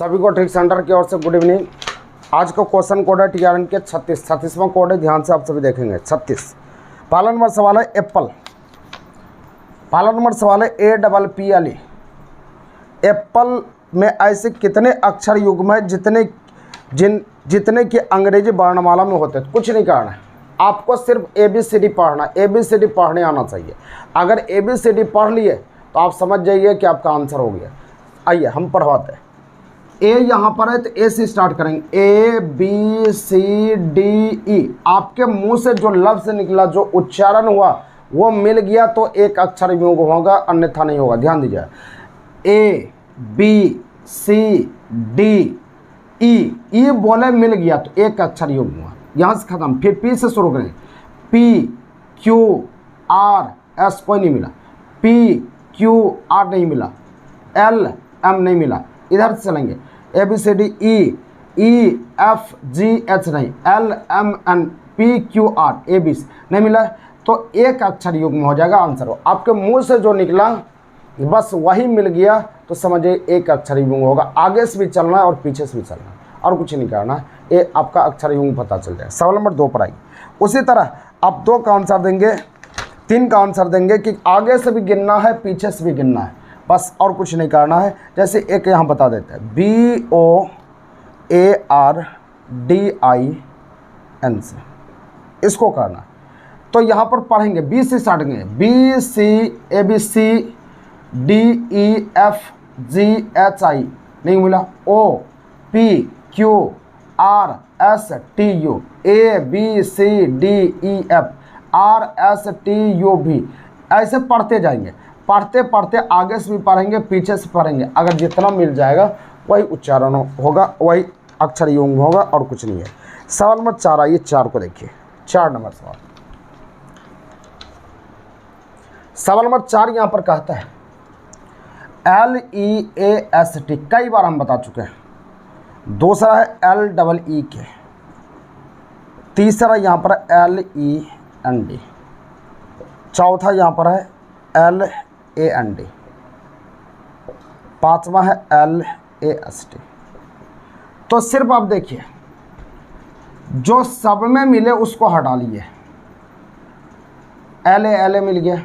सभी को trick centre की ओर से गुड इवनिंग। आज का क्वेश्चन कोड है टीआरएन के 36वां कोड है, ध्यान से आप सभी देखेंगे। 36 पहला नंबर सवाल है एप्पल। पहला नंबर सवाल है APPLE। एप्पल में ऐसे कितने अक्षर युग्म है जितने की अंग्रेजी वर्णमाला में होते हैं। कुछ नहीं करना है, आपको सिर्फ ABCD पढ़ना, ABCD पढ़ने आना चाहिए। अगर ABCD पढ़ लिए तो आप समझ जाइए कि आपका आंसर हो गया। आइए हम पढ़वाते हैं। ए यहाँ पर है तो ए से स्टार्ट करेंगे। ABCDE। आपके मुंह से जो लफ्ज निकला, जो उच्चारण हुआ वो मिल गया तो एक अक्षर युग्म होगा, अन्यथा नहीं होगा। ध्यान दीजिए, ABCDE। ई बोले मिल गया तो एक अक्षर युग्म हुआ, यहाँ से खत्म। फिर पी से शुरू करेंगे। PQRS कोई नहीं मिला, PQR नहीं मिला, LM नहीं मिला। इधर से चलेंगे ABCDE, EFGH नहीं, LMN, PQR, ABC नहीं मिला तो एक अक्षर युग्म हो जाएगा, आंसर हो। आपके मुंह से जो निकला बस वही मिल गया तो समझिए एक अक्षर युग्म होगा। आगे से भी चलना है और पीछे से भी चलना है और कुछ नहीं करना है, ये आपका अक्षर युग्म पता चल जाएगा। सवाल नंबर 2 पर आइए। उसी तरह आप 2 का आंसर देंगे, 3 का आंसर देंगे कि आगे से भी गिनना है पीछे से भी गिनना है, बस और कुछ नहीं करना है। जैसे एक यहाँ बता देते हैं BOARDIN से, इसको करना है। तो यहाँ पर पढ़ेंगे बी से स्टार्ट करेंगे। BCABCDEFGHI नहीं मिला, OPQRSTU, ABCDEFRSTUV। ऐसे पढ़ते जाएंगे, पढ़ते पढ़ते आगे से भी पढ़ेंगे पीछे से पढ़ेंगे। अगर जितना मिल जाएगा वही उच्चारण होगा, वही अक्षर युग्म होगा और कुछ नहीं है। सवाल नंबर 4 आइए, 4 को देखिए। 4 नंबर सवाल, सवाल नंबर 4 यहाँ पर कहता है LEAST। कई बार हम बता चुके हैं। दूसरा है LEEK। तीसरा यहाँ पर LEND। चौथा यहाँ पर है LAND। पांचवा है LAST। तो सिर्फ आप देखिए, जो सब में मिले उसको हटा लिए। LA मिल गया।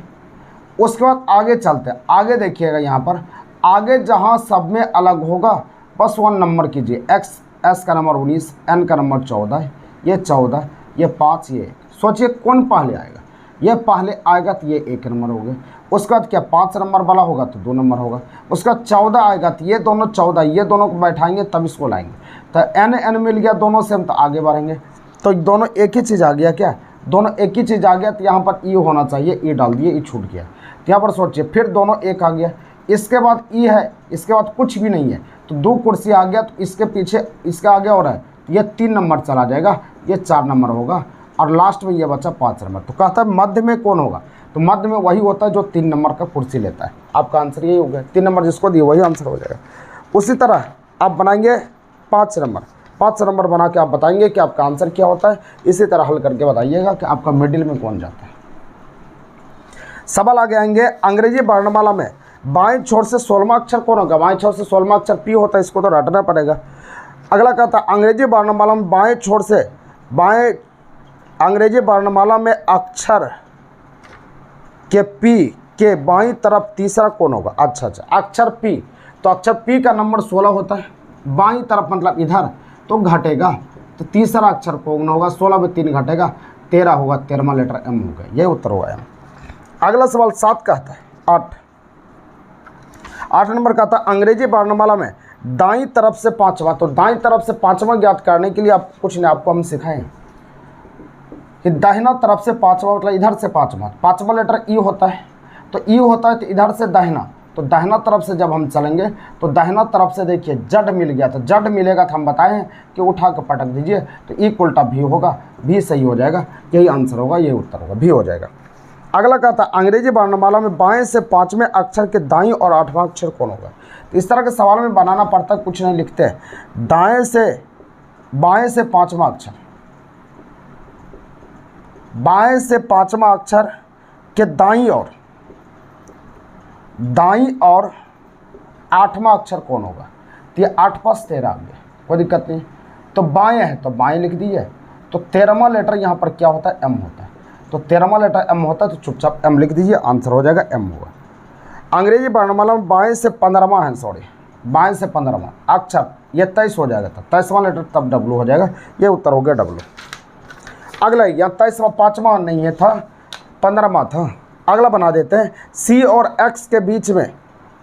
उसके बाद आगे चलते हैं, आगे देखिएगा यहाँ पर आगे जहाँ सब में अलग होगा बस 1 नंबर कीजिए। S का नंबर 19, N का नंबर 14, ये 14, ये 5, ये 1। सोचिए कौन पहले आएगा। ये पहले आएगा तो ये 1 नंबर हो गया। उसके बाद क्या 5 नंबर वाला होगा तो 2 नंबर होगा। उसका 14 आएगा तो ये दोनों 14, ये दोनों को बैठाएंगे तब इसको लाएंगे। तो N मिल गया दोनों से, हम तो आगे बढ़ेंगे। तो दोनों एक ही चीज़ आ गया क्या, दोनों एक ही चीज़ आ गया। तो यहाँ पर ई होना चाहिए, ई डाल दिए, ई छूट गया। तो यहाँ पर सोचिए फिर दोनों एक आ गया। इसके बाद ई है, इसके बाद कुछ भी नहीं है तो 2 कुर्सी आ गया। तो इसके पीछे इसका आ गया और है, ये 3 नंबर चला जाएगा, ये 4 नंबर होगा और लास्ट में ये बचा 5 नंबर। तो कहता है मध्य में कौन होगा, तो मध्य में वही होता है जो 3 नंबर का कुर्सी लेता है। आपका आंसर यही हो गया, 3 नंबर जिसको दिए वही आंसर हो जाएगा। उसी तरह आप बनाएंगे 5 नंबर, 5 नंबर बना के आप बताएंगे कि आपका आंसर क्या होता है। इसी तरह हल करके बताइएगा कि आपका मिडिल में कौन जाता है। सवाल आगे आएंगे, अंग्रेजी वर्णमाला में बाएं छोर से 16वां अक्षर कौन होगा। बाएं छोर से 16वां अक्षर P होता है, इसको तो रटना पड़ेगा। अगला कहता है अंग्रेजी वर्णमाला में बाएं छोर से अंग्रेजी वर्णमाला में अक्षर के P के बाईं तरफ तीसरा कौन होगा। अच्छा, अक्षर P, तो अक्षर P का नंबर 16 होता है। बाईं तरफ मतलब इधर, तो घटेगा तो तीसरा अक्षर कौन होगा। 16 में 3 घटेगा, 13 होगा, 13वां लेटर M होगा। ये उत्तर होगा M। अगला सवाल 7 कहता है 8 नंबर कहता है अंग्रेजी वर्णमाला में दाईं तरफ से 5वां। तो दाईं तरफ से 5वां ज्ञात करने के लिए आप कुछ नहीं, आपको हम सिखाएं कि दाहिना तरफ से 5वां मतलब इधर से 5वां लेटर ई होता है। तो ई होता है तो इधर से दाहिना, तो दाहिना तरफ से जब हम चलेंगे तो दाहिना तरफ से देखिए जड मिल गया। तो जड मिलेगा तो हम बताएं कि उठा के पटक दीजिए तो ई उल्टा भी होगा, भी सही हो जाएगा। यही आंसर होगा, यही उत्तर होगा, भी हो जाएगा। अगला कहता है अंग्रेजी वर्णमाला में बाएं से 5वें अक्षर के दाईं और 8वां अक्षर कौन होगा। तो इस तरह के सवाल में बनाना पड़ता है, कुछ नहीं लिखते हैं। बाएं से 5वां अक्षर, बाएं से 5वां अक्षर के दाईं और 8वां अक्षर कौन होगा। तो ये 8 पास 13 आ गया, कोई दिक्कत नहीं। तो बाएँ है तो बाएँ लिख दीजिए। तो 13वां लेटर यहाँ पर क्या होता है, एम होता है। तो 13वां लेटर एम होता है, तो चुपचाप एम लिख दीजिए, आंसर हो जाएगा एम होगा। अंग्रेजी वर्णमाला में बाएँ से 15वां है, सॉरी बाएँ से 15वां अक्षर ये 23 हो जाएगा, तब 23वां लेटर तब डब्लू हो जाएगा, ये उत्तर हो गया डब्लू। अगला यहाँ 23वां 5वां नहीं है था, 15वां था। अगला बना देते हैं, सी और एक्स के बीच में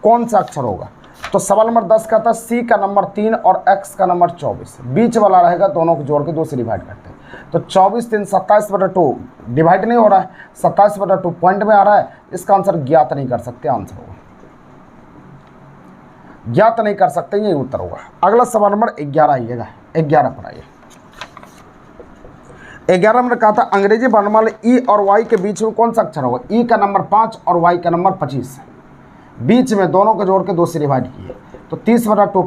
कौन सा अक्षर होगा। तो सवाल नंबर 10 का था सी का नंबर 3 और एक्स का नंबर 24, बीच वाला रहेगा, दोनों को जोड़ के 2 से डिवाइड करते हैं। तो 24 3 27/2 डिवाइड नहीं हो रहा है, 27/2 पॉइंट में आ रहा है, इसका आंसर ज्ञात नहीं कर सकते, आंसर होगा ज्ञात नहीं कर सकते, ये उत्तर होगा। अगला सवाल नंबर 11 आइएगा, 11 पर आइए। 11 में कहा था अंग्रेजी वर्णमाला ई और वाई के बीच में कौन सा अक्षर होगा। ई का नंबर 5 और वाई का नंबर 25, बीच में दोनों को जोड़ के 2 से डिवाइड किए, तो 30/2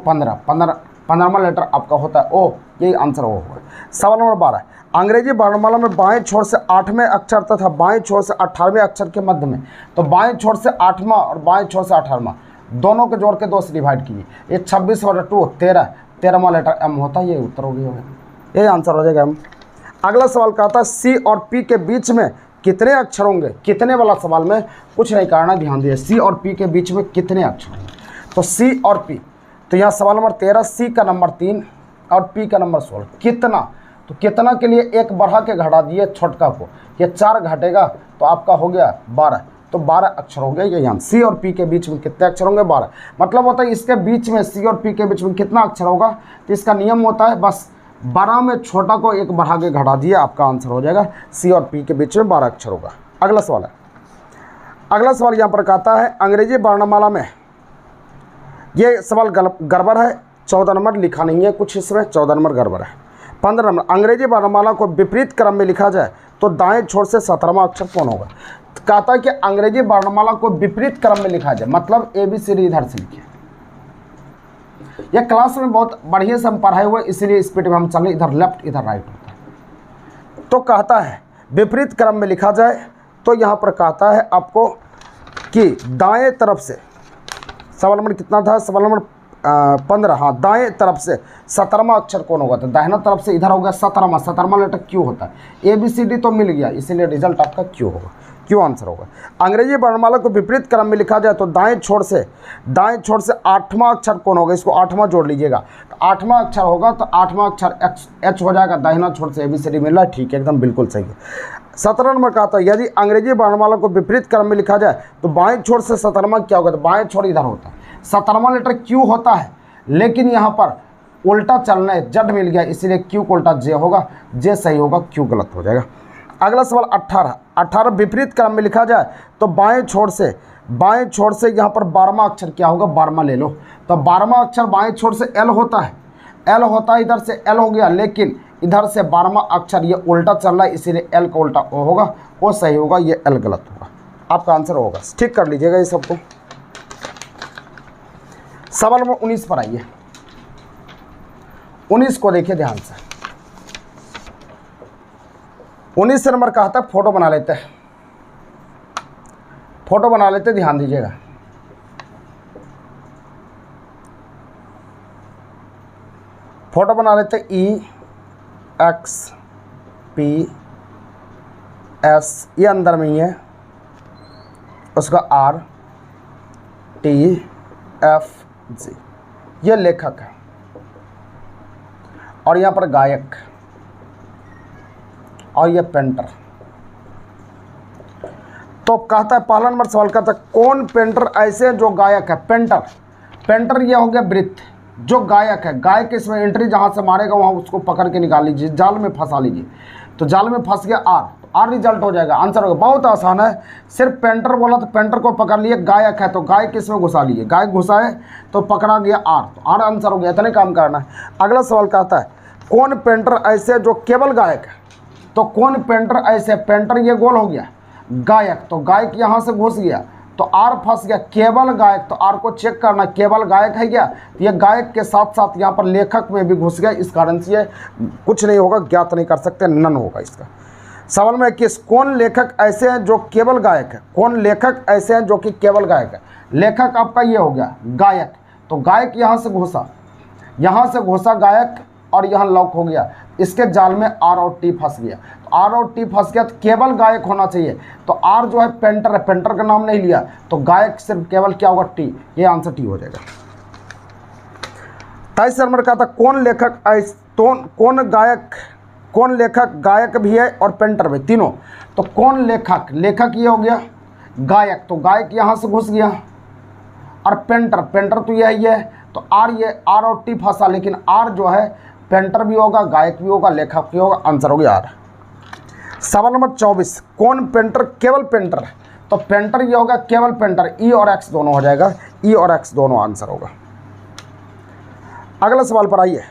15वां लेटर आपका होता है ओ, यही आंसर वो होगा। सवाल नंबर 12, अंग्रेजी वर्णमाला में बाएं छोर से 8वें अक्षर तथा बाएं छोर से 18वें अक्षर के मध्य में, तो बाएं छोर से 8वां और बाएं छोर से 18वां दोनों को जोड़ के 2 से डिवाइड कीजिए, ये 26/2 13वां लेटर एम होता है, ये उत्तर हो गया, यही आंसर हो जाएगा एम। अगला सवाल कहा था सी और पी के बीच में कितने अक्षर होंगे। कितने वाला सवाल में कुछ नहीं करना, ध्यान दिए, सी और पी के बीच में कितने अक्षर होंगे। तो सी और पी, तो यहाँ सवाल नंबर 13, सी का नंबर 3 और पी का नंबर 16, कितना, तो कितना के लिए एक बढ़ा के घटा दिए छोटका को, ये 4 घटेगा तो आपका हो गया 12, तो 12 अक्षर हो गया। ये यहाँ सी और पी के बीच में कितने अक्षर होंगे, 12। मतलब होता है इसके बीच में सी और पी के बीच में कितना अक्षर होगा, तो इसका नियम होता है बस 12 में छोटा को एक बढ़ा के घटा दिए, आपका आंसर हो जाएगा सी और पी के बीच में 12 अक्षर होगा। अगला सवाल है, अगला सवाल यहाँ पर कहता है अंग्रेजी वर्णमाला में, ये सवाल गड़बड़ है, 14 नंबर लिखा नहीं है कुछ इसमें, 14 नंबर गड़बड़ है। 15 नंबर, अंग्रेजी वर्णमाला को विपरीत क्रम में लिखा जाए तो दाएं छोर से 17वां अक्षर कौन होगा। कहता है कि अंग्रेजी वर्णमाला को विपरीत क्रम में लिखा जाए, मतलब ABCD इधर से लिखिए। यह क्लास में बहुत बढ़िया से हम पढ़ाए हुए, इसीलिए स्पीड में हम चले, इधर लेफ्ट इधर राइट होता है। तो कहता है विपरीत क्रम में लिखा जाए, तो यहाँ पर कहता है आपको कि दाएं तरफ से, सवाल नंबर कितना था, सवाल नंबर 15, हाँ, दाएं तरफ से 17वां अक्षर कौन होगा। तो दाहिना तरफ से इधर होगा 17वां लेटर क्यू होता है। ABCD तो मिल गया, इसीलिए रिजल्ट आपका क्यू होगा, क्यों आंसर होगा। अंग्रेजी वर्णमाला को विपरीत क्रम में लिखा जाए तो दाएं छोर से 8वां अक्षर कौन होगा, इसको 8वां जोड़ लीजिएगा, तो 8वां अक्षर होगा, तो 8वां अक्षर H हो जाएगा, दाहिना छोर से ABCD मिल रहा है, ठीक है, एकदम बिल्कुल सही है। 17 नंबर कहा था यदि अंग्रेजी वर्णमाला को विपरीत क्रम में लिखा जाए तो बाएं छोर से 17वां क्या होगा, तो बाएं छोर इधर होता है, 17वां लेटर क्यू होता है, लेकिन यहाँ पर उल्टा चलना है, जड मिल गया, इसीलिए क्यू को उल्टा जे होगा, जे सही होगा, क्यू गलत हो जाएगा। अगला सवाल 18 विपरीत क्रम में लिखा जाए तो बाएं छोर से यहाँ पर 12वां अक्षर क्या होगा, 12वां ले लो, तो 12वां अक्षर बाएं छोर से एल होता है, इधर से एल हो गया, लेकिन इधर से 12वां अक्षर ये उल्टा चल रहा है, इसीलिए एल का उल्टा ओ होगा, वो सही होगा, ये एल गलत होगा, आपका आंसर होगा। ठीक कर लीजिएगा ये सबको। सवाल नंबर 19 पर आइए, 19 को देखिए ध्यान से। 19 नंबर कहा था फोटो बना लेते हैं, फोटो बना लेते, ध्यान दीजिएगा। फोटो बना लेते, EXPS, ये अंदर में ही है, उसका RTFG, ये लेखक है, और यहाँ पर गायक, और ये पेंटर। तो कहता है पहला नंबर सवाल कहता है कौन पेंटर ऐसे जो गायक है। पेंटर ये हो गया वृत्त, जो गायक है, गायक इसमें एंट्री जहाँ से मारेगा वहाँ उसको पकड़ के निकाल लीजिए, जाल में फंसा लीजिए, तो जाल में फंस गया आर रिजल्ट हो जाएगा, आंसर होगा। बहुत आसान है, सिर्फ पेंटर बोला तो पेंटर को पकड़ लिए, गायक है तो गायक इसमें घुसा लिए, गायक घुसाए तो पकड़ा गया आर, तो आर आंसर हो गया, इतने काम करना है। अगला सवाल कहता है कौन पेंटर ऐसे जो केवल गायक है, तो कौन पेंटर ऐसे, पेंटर ये गोल हो गया, गायक, तो गायक यहाँ से घुस गया तो आर फंस गया, केवल गायक, तो आर को चेक करना, केवल गायक है क्या, तो ये गायक के साथ साथ यहाँ पर लेखक में भी घुस गया, इस कारण से ये कुछ नहीं होगा, ज्ञात नहीं कर सकते, नन होगा इसका। सवाल में किस कौन लेखक ऐसे हैं जो केवल गायक है, कौन लेखक ऐसे हैं जो कि केवल गायक है। लेखक आपका ये हो गया गायक, तो गायक यहाँ से घुसा, यहाँ से घुसा गायक और यहाँ लॉक हो गया, इसके जाल में आर और टी फंस गया। तो आर और टी फंस गया तो केवल गायक होना चाहिए, तो आर जो है पेंटर है, पेंटर का नाम नहीं लिया, तो गायक सिर्फ केवल क्या होगा, टी। ये आंसर टी हो जाएगा। 23 नंबर का था कौन लेखक कौन लेखक गायक भी है और पेंटर भी, तीनों। तो कौन लेखक, लेखक ये हो गया, गायक तो गायक यहाँ से घुस गया, और पेंटर तो यही है, तो ये आर और टी फंसा, लेकिन आर जो है पेंटर भी होगा, गायक भी होगा, लेखक भी होगा, आंसर हो गया आर। सवाल नंबर 24 कौन पेंटर केवल पेंटर है, तो पेंटर ये होगा केवल पेंटर, ई और एक्स दोनों हो जाएगा, ई और एक्स दोनों आंसर होगा। अगला सवाल पर आइए,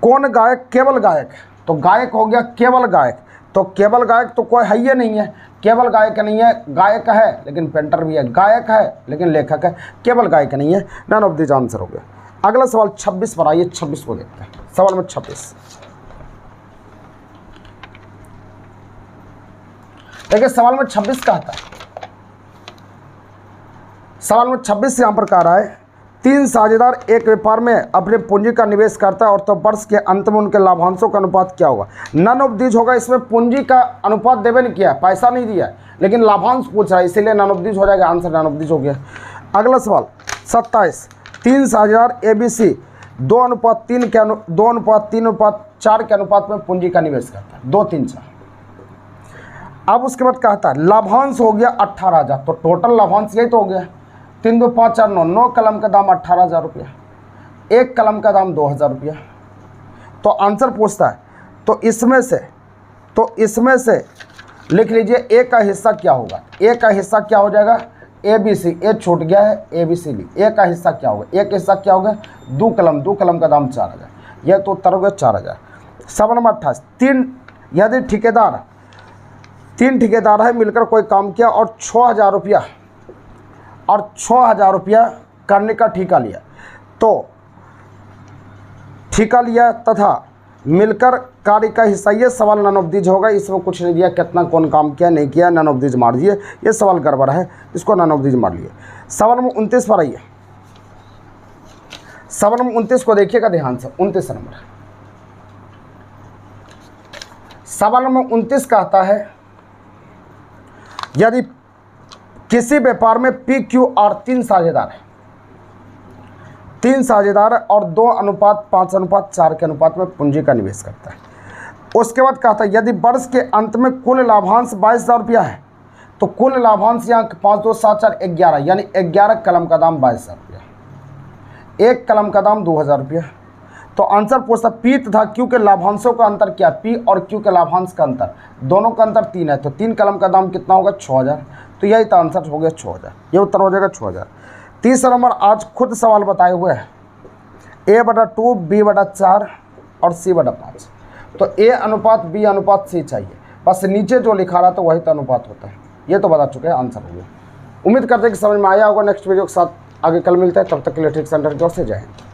कौन गायक केवल गायक, तो गायक हो गया केवल गायक, तो केवल गायक तो कोई है ही नहीं है, केवल गायक नहीं है, गायक है लेकिन पेंटर भी है, गायक है लेकिन लेखक है, केवल गायक नहीं है, नन ऑफ दिस आंसर हो गया। अगला सवाल 26 पर आइए, 26 को देखते हैं। सवाल में 26 देखिए, सवाल में 26 का आता है, सवाल में 26 यहां पर कह रहा है, 3 साझेदार एक व्यापार में अपने पूंजी का निवेश करता है और तो वर्ष के अंत में उनके लाभांशों का अनुपात क्या होगा। नन ऑफ दीज होगा, इसमें पूंजी का अनुपात देवे नहीं किया, पैसा नहीं दिया, लेकिन लाभांश पूछ रहा है, इसीलिए नन ऑफ दीज हो जाएगा, आंसर नन ऑफ दीज हो गया। अगला सवाल 27 3 साझेदार ABC 2:3:4 के अनुपात में पूंजी का निवेश करता है, 2 3 4। अब उसके बाद कहता है लाभांश हो गया 18,000, तो टोटल लाभांश यही तो हो गया, 3 2 5 4 9, 9 कलम का दाम 18,000 रुपया, 1 कलम का दाम 2,000 रुपया। तो आंसर पूछता है, तो इसमें से लिख लीजिए ए का हिस्सा क्या होगा, ए का हिस्सा क्या हो जाएगा, ABC, ए छूट गया है, ABCD, ए का हिस्सा क्या होगा, ए का हिस्सा क्या होगा, 2 कलम का दाम 4,000, यह तो उत्तर हो गया 4,000। सवाल नंबर 28 यदि तीन ठेकेदार है मिलकर कोई काम किया और 6,000 रुपया करने का ठेका लिया, तो ठेका लिया तथा मिलकर कार्य का हिस्सा, ये सवाल नन ऑफ दीज होगा, इसमें कुछ नहीं दिया, कितना कौन काम किया नहीं किया, नन ऑफ दीज मार दिए, ये सवाल गड़बड़ है, इसको नन ऑफ दीज मार लिए। सवाल नंबर 29 पर आइए, सवाल नंबर 29 को देखिएगा ध्यान से, 29 नंबर सवाल नंबर 29 कहता है, यदि किसी व्यापार में PQR 3 साझेदार है, 3 साझेदार और 2:5:4 के अनुपात में पूंजी का निवेश करता है। उसके बाद कहता है यदि वर्ष के अंत में कुल लाभांश 22,000 रुपया है, तो कुल लाभांश यहाँ 5 2 7 4 11, यानी 11 कलम का दाम 22,000 रुपया, 1 कलम का दाम 2,000 रुपया। तो आंसर पूछता पी तथा क्यू के लाभांशों का अंतर क्या, पी और क्यू के लाभांश का अंतर, दोनों का अंतर 3 है, तो 3 कलम का दाम कितना होगा, 6,000, तो यही तो आंसर हो गया 6,000, ये उत्तर हो जाएगा 6,000। 30 नंबर आज खुद सवाल बताए हुए हैं, A/2 B/4 और C/5, तो A:B:C चाहिए, बस नीचे जो लिखा रहा था वही तो अनुपात होता है, ये तो बता चुके हैं, आंसर हो गया। उम्मीद करते हैं कि समझ में आया होगा। नेक्स्ट वीडियो के साथ आगे कल मिलते हैं, तब तक के लिए ठीक सेंटर की ओर से जय हिंद।